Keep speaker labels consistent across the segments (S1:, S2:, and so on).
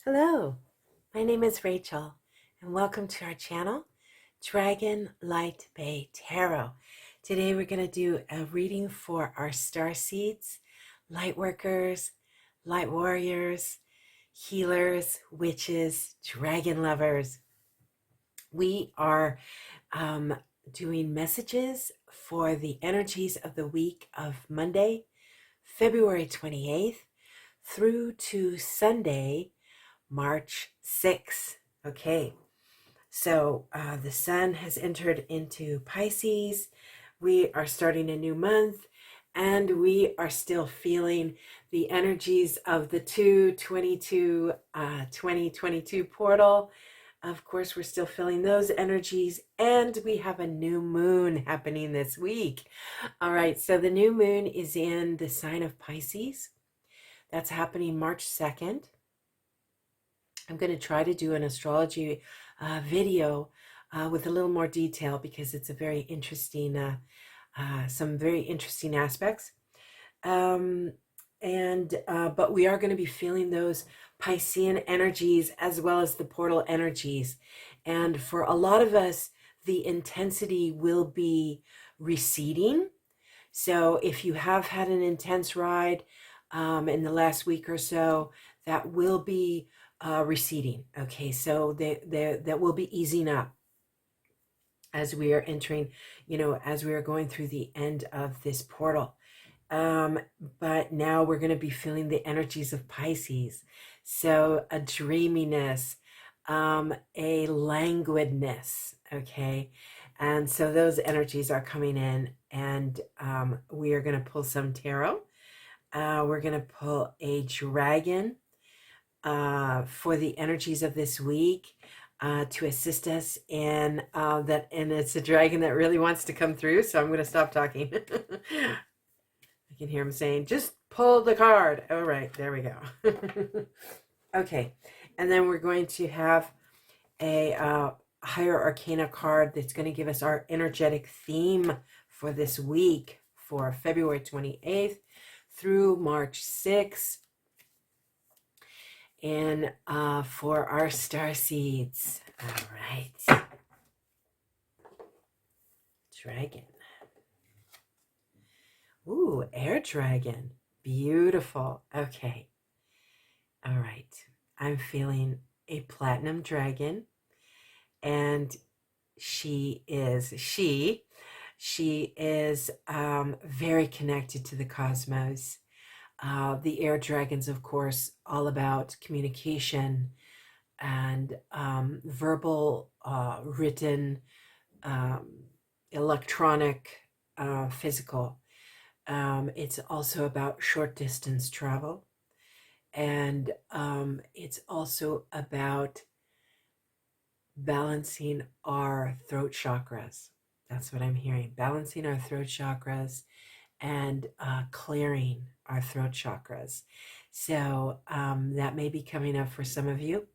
S1: Hello, my name is Rachel, and welcome to our channel, Dragon Light Bay Tarot. Today we're going to do a reading for our Starseeds, Lightworkers, Light Warriors, Healers, Witches, Dragon Lovers. We are doing messages for the energies of the week of Monday, February 28th, through to Sunday, March 6th. Okay, so the sun has entered into Pisces. We are starting a new month, and we are still feeling the energies of the 2022 portal. Of course, we're still feeling those energies, and we have a new moon happening this week. All right, so the new moon is in the sign of Pisces. That's happening March 2nd. I'm going to try to do an astrology video with a little more detail because it's a very interesting, some very interesting aspects. But we are going to be feeling those Piscean energies as well as the portal energies. And for a lot of us, the intensity will be receding. So if you have had an intense ride in the last week or so, that will be receding. Okay, so that will be easing up as we are entering, as we are going through the end of this portal. But now we're going to be feeling the energies of Pisces. So a dreaminess, a languidness, okay? And so those energies are coming in, and we are going to pull some tarot. We're going to pull a dragon for the energies of this week to assist us in that. And it's a dragon that really wants to come through, so I'm going to stop talking. I can hear him saying, just pull the card. All right, there we go. Okay, and then we're going to have a higher arcana card that's going to give us our energetic theme for this week for February 28th through March 6th. And for our Starseeds. All right. Dragon. Ooh, air dragon. Beautiful. Okay. All right. I'm feeling a platinum dragon. And she is very connected to the cosmos. The air dragons, of course, all about communication and verbal, written, electronic, physical. It's also about short distance travel. And it's also about balancing our throat chakras. That's what I'm hearing. Balancing our throat chakras and clearing our throat chakras. So that may be coming up for some of you,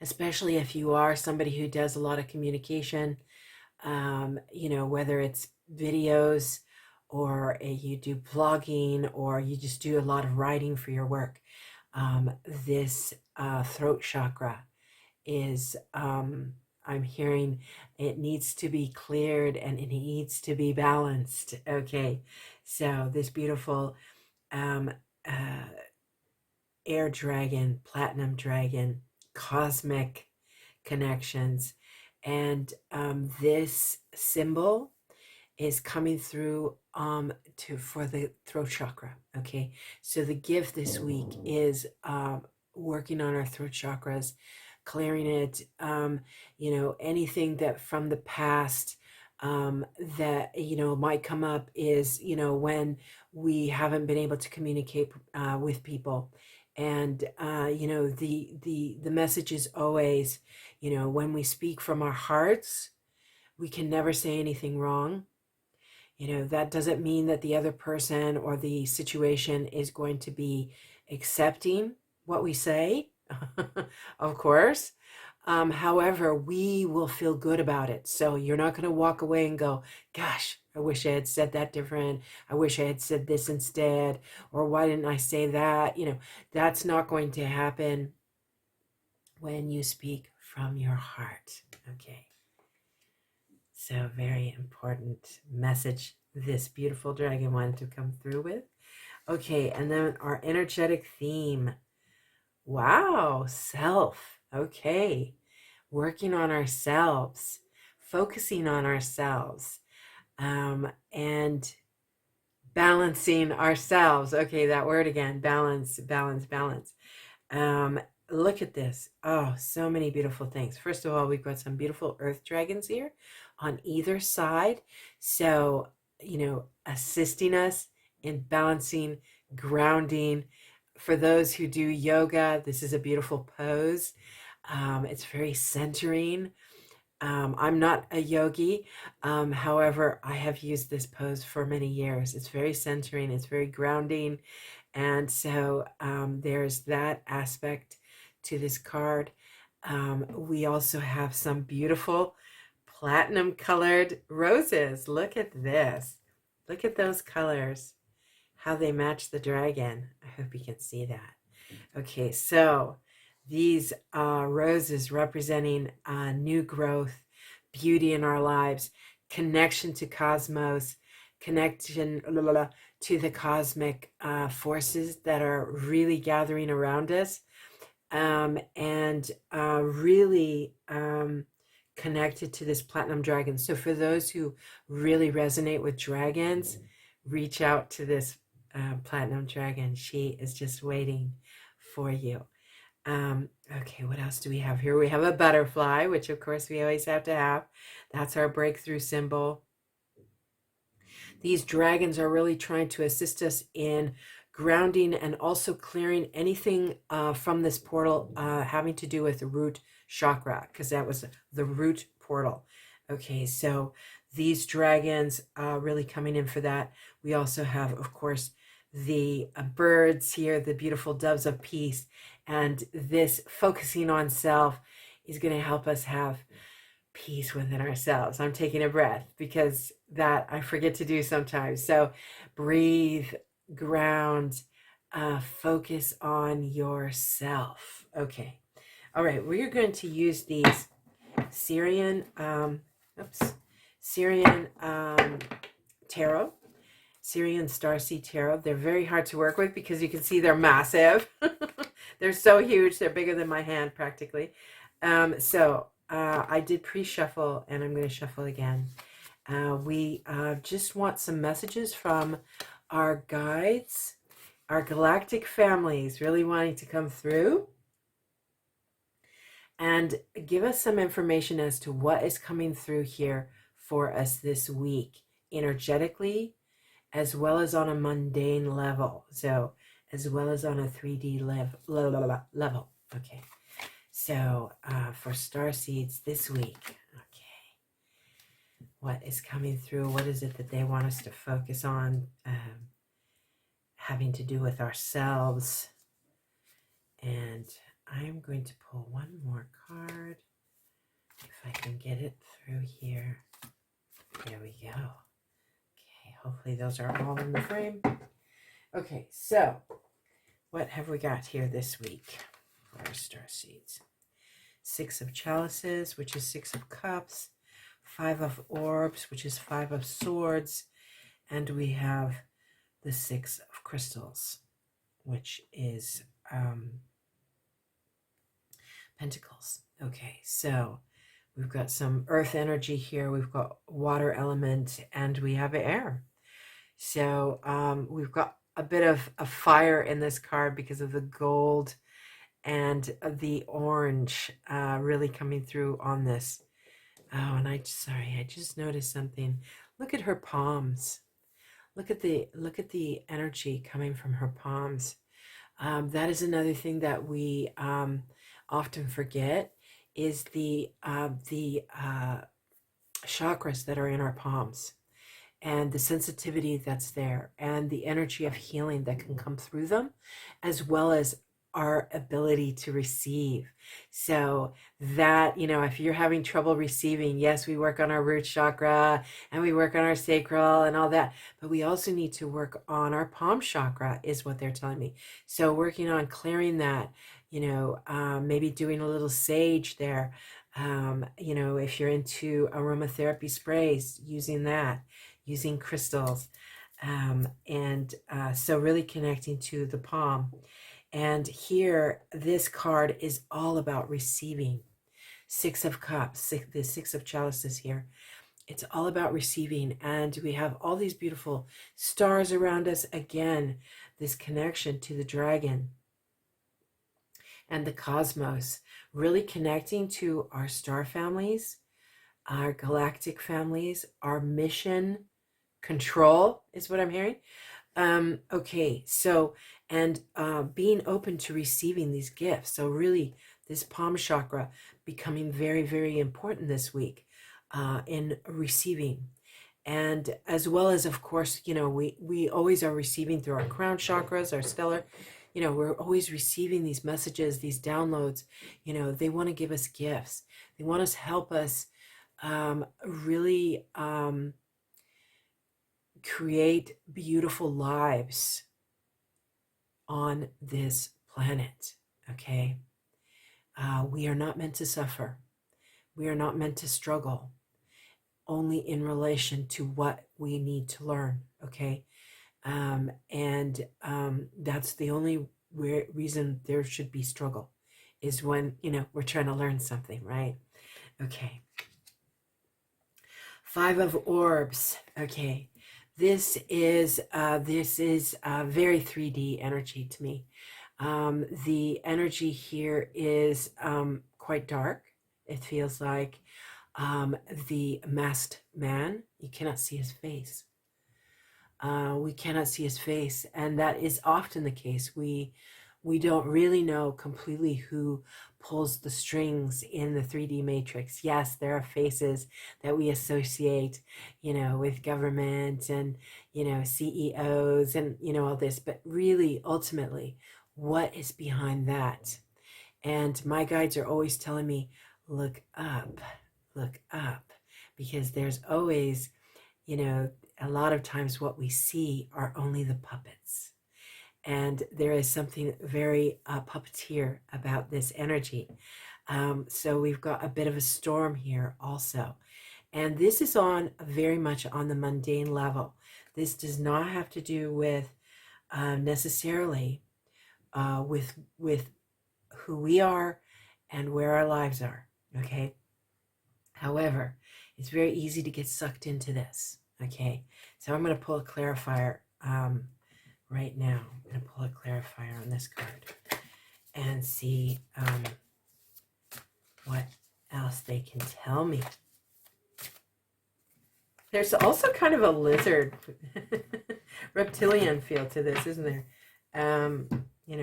S1: especially if you are somebody who does a lot of communication, whether it's videos or you do blogging or you just do a lot of writing for your work. This throat chakra is, I'm hearing it needs to be cleared and it needs to be balanced. Okay, so this beautiful air dragon, platinum dragon, cosmic connections, and this symbol is coming through for the throat chakra. Okay, so the gift this week is working on our throat chakras, clearing it, anything that from the past that, might come up is, when we haven't been able to communicate with people. And, the message is always, when we speak from our hearts, we can never say anything wrong. That doesn't mean that the other person or the situation is going to be accepting what we say, of course. However, we will feel good about it. So you're not going to walk away and go, gosh, I wish I had said that different. I wish I had said this instead. Or why didn't I say that? That's not going to happen when you speak from your heart. Okay. So very important message this beautiful dragon wanted to come through with. Okay, and then our energetic theme. Wow, self. Okay, working on ourselves, focusing on ourselves, and balancing ourselves. Okay, that word again, balance, balance, balance. Look at this. Oh, so many beautiful things. First of all, we've got some beautiful earth dragons here on either side. So, assisting us in balancing, grounding. For those who do yoga, this is a beautiful pose. It's very centering. I'm not a yogi. However, I have used this pose for many years. It's very centering. It's very grounding. And so there's that aspect to this card. We also have some beautiful platinum colored roses. Look at this. Look at those colors, how they match the dragon. I hope you can see that. Okay, so these roses representing new growth, beauty in our lives, connection to cosmos, connection to the cosmic forces that are really gathering around us, and really connected to this platinum dragon. So for those who really resonate with dragons, reach out to this platinum dragon. She is just waiting for you. Okay, what else do we have here? We have a butterfly, which of course we always have to have. That's our breakthrough symbol. These dragons are really trying to assist us in grounding and also clearing anything from this portal having to do with the root chakra, because that was the root portal. Okay, so these dragons really coming in for that. We also have, of course, the birds here, the beautiful doves of peace, and this focusing on self is going to help us have peace within ourselves. I'm taking a breath because that I forget to do sometimes. So breathe, ground, focus on yourself. Okay. All right. We're going to use these Syrian tarot. Syrian Starseed Tarot. They're very hard to work with because you can see they're massive. They're so huge. They're bigger than my hand practically. So I did pre-shuffle and I'm going to shuffle again. We just want some messages from our guides, our galactic families really wanting to come through and give us some information as to what is coming through here for us this week, energetically, as well as on a mundane level. So, as well as on a 3D level. Okay. So, for Starseeds this week, okay, what is coming through? What is it that they want us to focus on? Having to do with ourselves. And I'm going to pull one more card, if I can get it through here. There we go. Okay, hopefully those are all in the frame. Okay, so what have we got here this week for our Starseeds? 6 of Chalices, which is 6 of Cups, 5 of Orbs, which is 5 of Swords, and we have the 6 of Crystals, which is Pentacles. Okay, so we've got some earth energy here, we've got water element, and we have air. So we've got a bit of a fire in this card because of the gold and the orange really coming through on this. Oh, and I just noticed something. Look at her palms. Look at the energy coming from her palms. That is another thing that we often forget is the chakras that are in our palms and the sensitivity that's there and the energy of healing that can come through them, as well as our ability to receive. So that, if you're having trouble receiving, yes, we work on our root chakra and we work on our sacral and all that, but we also need to work on our palm chakra, is what they're telling me. So working on clearing that, maybe doing a little sage there. If you're into aromatherapy sprays, using that, using crystals. So really connecting to the palm. And here, this card is all about receiving. Six of Cups, the Six of Chalices here. It's all about receiving. And we have all these beautiful stars around us. Again, this connection to the dragon and the cosmos, really connecting to our star families, our galactic families, our mission control is what I'm hearing. Okay, so, and being open to receiving these gifts. So really, this palm chakra becoming very, very important this week in receiving. And as well as, of course, we always are receiving through our crown chakras, our stellar, we're always receiving these messages, these downloads. They want to give us gifts. They want to help us really create beautiful lives on this planet. Okay, we are not meant to suffer. We are not meant to struggle, only in relation to what we need to learn. Okay, that's the only reason there should be struggle, is when we're trying to learn something, right? Okay. Five of Orbs. Okay. This is very 3D energy to me. The energy here is quite dark. It feels like the masked man. You cannot see his face. We cannot see his face, and that is often the case. We don't really know completely who pulls the strings in the 3D matrix. Yes, there are faces that we associate, with government and, CEOs and, all this, but really, ultimately, what is behind that? And my guides are always telling me, look up, because there's always, a lot of times what we see are only the puppets. And there is something very puppeteer about this energy. So we've got a bit of a storm here also. And this is on very much on the mundane level. This does not have to do with necessarily with who we are and where our lives are. Okay. However, it's very easy to get sucked into this. Okay. So I'm going to pull a clarifier right now. I'm going to pull a clarifier on this card and see what else they can tell me. There's also kind of a lizard, reptilian feel to this, isn't there?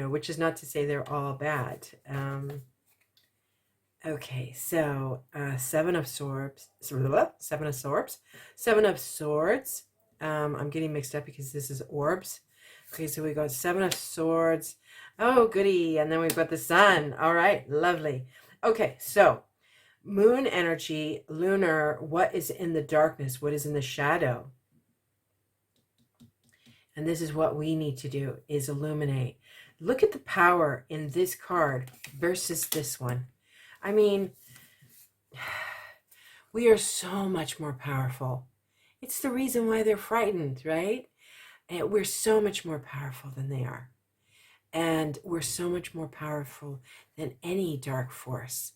S1: Which is not to say they're all bad. Okay, so Seven of Swords. I'm getting mixed up because this is orbs. Okay, so we got Seven of Swords. Oh, goody. And then we've got the Sun. All right, lovely. Okay, so moon energy, lunar, what is in the darkness? What is in the shadow? And this is what we need to do, is illuminate. Look at the power in this card versus this one. I mean, we are so much more powerful. It's the reason why they're frightened, right? And we're so much more powerful than they are. And we're so much more powerful than any dark force.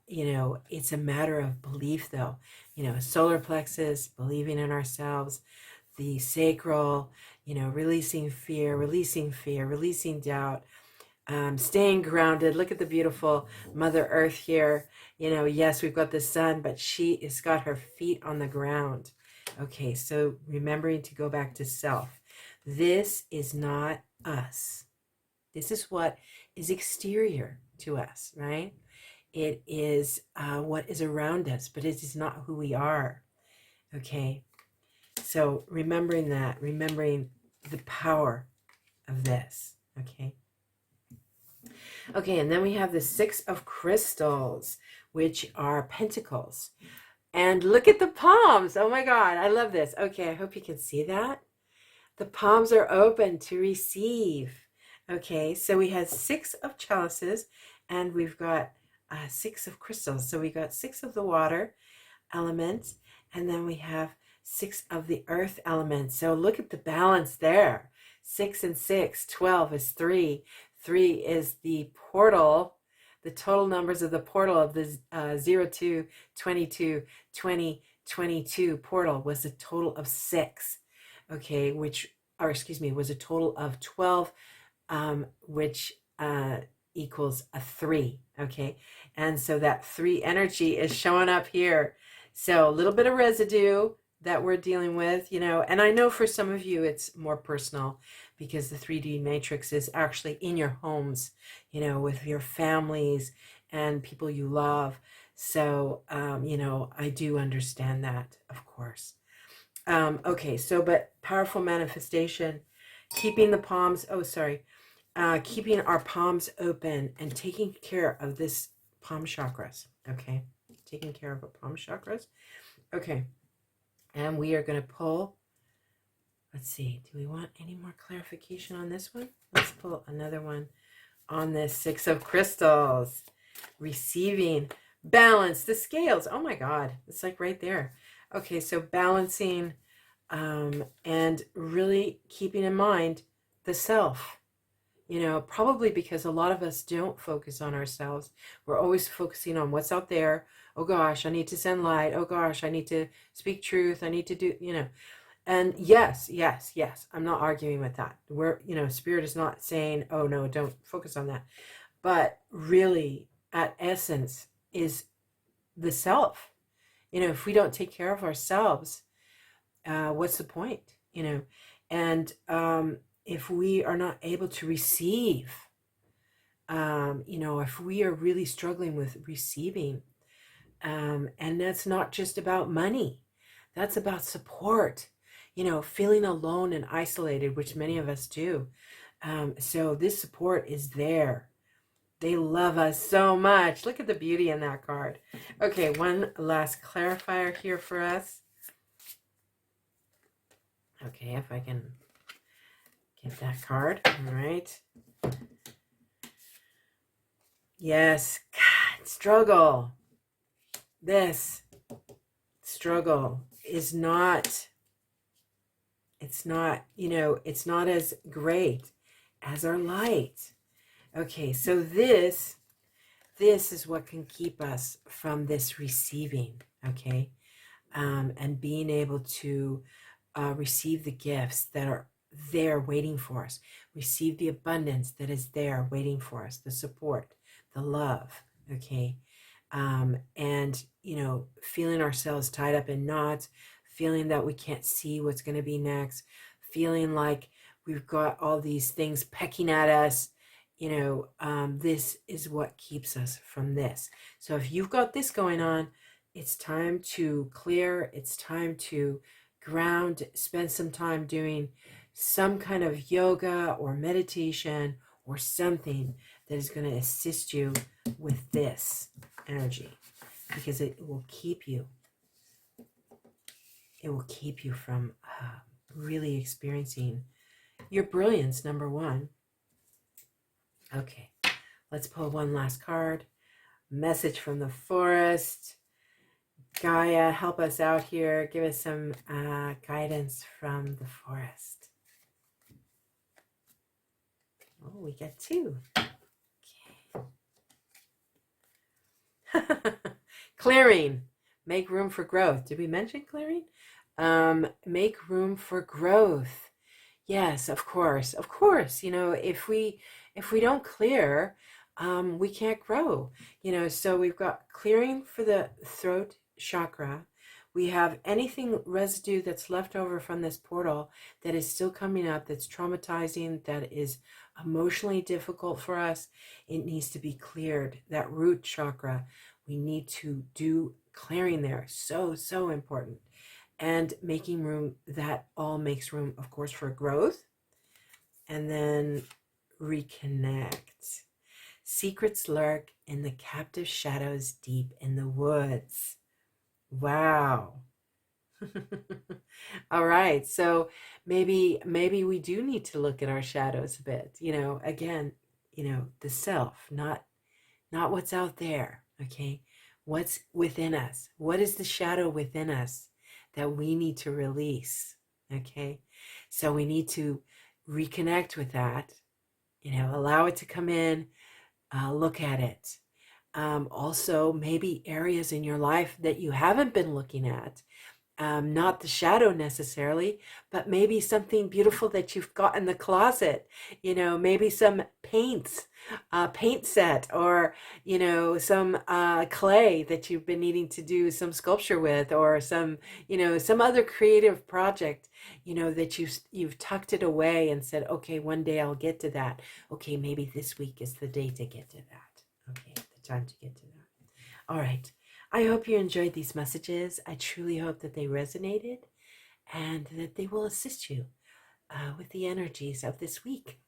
S1: It's a matter of belief, though. Solar plexus, believing in ourselves, the sacral, releasing fear, releasing doubt, staying grounded. Look at the beautiful Mother Earth here. Yes, we've got the sun, but she has got her feet on the ground. Okay, so remembering to go back to self. This is not us. This is what is exterior to us, right? It is what is around us, but it is not who we are. Okay, so remembering that, remembering the power of this. Okay. Okay, and then we have the Six of Crystals, which are pentacles. And look at the palms. Oh my God, I love this. Okay, I hope you can see that. The palms are open to receive. Okay, so we had 6 of chalices and we've got 6 of crystals. So we got 6 of the water element and then we have 6 of the earth element. So look at the balance there. 6 and 6, 12 is 3. 3 is the portal, the total numbers of the portal of the 02, 22, 20, 22 portal was a total of 6. Okay, was a total of 12, which equals a 3. Okay, and so that 3 energy is showing up here. So a little bit of residue that we're dealing with, and I know for some of you it's more personal because the 3D matrix is actually in your homes, with your families and people you love. So, I do understand that, of course. Okay, so but powerful manifestation, keeping our palms open and taking care of this palm chakras. Okay, taking care of our palm chakras. Okay, and we are going to pull. Let's see, do we want any more clarification on this one? Let's pull another one on this 6 of crystals. Receiving, balance, the scales. Oh my God, it's like right there. Okay, so balancing and really keeping in mind the self. Probably because a lot of us don't focus on ourselves. We're always focusing on what's out there. Oh gosh, I need to send light. Oh gosh, I need to speak truth. I need to do, And yes, I'm not arguing with that. Spirit is not saying, oh no, don't focus on that. But really, at essence, is the self. If we don't take care of ourselves, what's the point? And if we are not able to receive, if we are really struggling with receiving, and that's not just about money, that's about support, feeling alone and isolated, which many of us do. So this support is there. They love us so much. Look at the beauty in that card. Okay, one last clarifier here for us. Okay, if I can get that card. All right. Yes, God, struggle. This struggle is not, it's not as great as our light. Okay, so this is what can keep us from this receiving, okay? And being able to receive the gifts that are there waiting for us, receive the abundance that is there waiting for us, the support, the love, okay? And, feeling ourselves tied up in knots, feeling that we can't see what's going to be next, feeling like we've got all these things pecking at us, this is what keeps us from this. So if you've got this going on, it's time to clear, it's time to ground, spend some time doing some kind of yoga or meditation or something that is going to assist you with this energy, because it will keep you from really experiencing your brilliance, number one. Okay, let's pull one last card. Message from the forest. Gaia, help us out here. Give us some guidance from the forest. Oh, we got 2. Okay. Clearing. Make room for growth. Did we mention clearing? Make room for growth. Yes, of course. Of course. If we don't clear, we can't grow. So we've got clearing for the throat chakra. We have anything residue that's left over from this portal that is still coming up, that's traumatizing, that is emotionally difficult for us. It needs to be cleared. That root chakra, we need to do clearing there. So, so important. And making room, that all makes room, of course, for growth. And then reconnect. Secrets lurk in the captive shadows deep in the woods. Wow. All right. So maybe we do need to look at our shadows a bit. Again, the self, not what's out there, okay? What's within us? What is the shadow within us that we need to release, okay? So we need to reconnect with that, allow it to come in, look at it. Also, maybe areas in your life that you haven't been looking at, not the shadow necessarily, but maybe something beautiful that you've got in the closet, maybe some paint set, or, some clay that you've been needing to do some sculpture with, or some other creative project, that you've tucked it away and said, okay, one day I'll get to that. Okay, maybe this week is the day to get to that. Okay, the time to get to that. All right. I hope you enjoyed these messages. I truly hope that they resonated and that they will assist you with the energies of this week.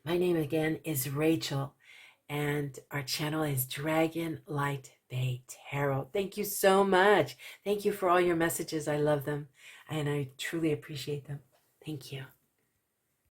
S1: My name again is Rachel, and our channel is Dragon Light Bay Tarot. Thank you so much. Thank you for all your messages. I love them, and I truly appreciate them. Thank you.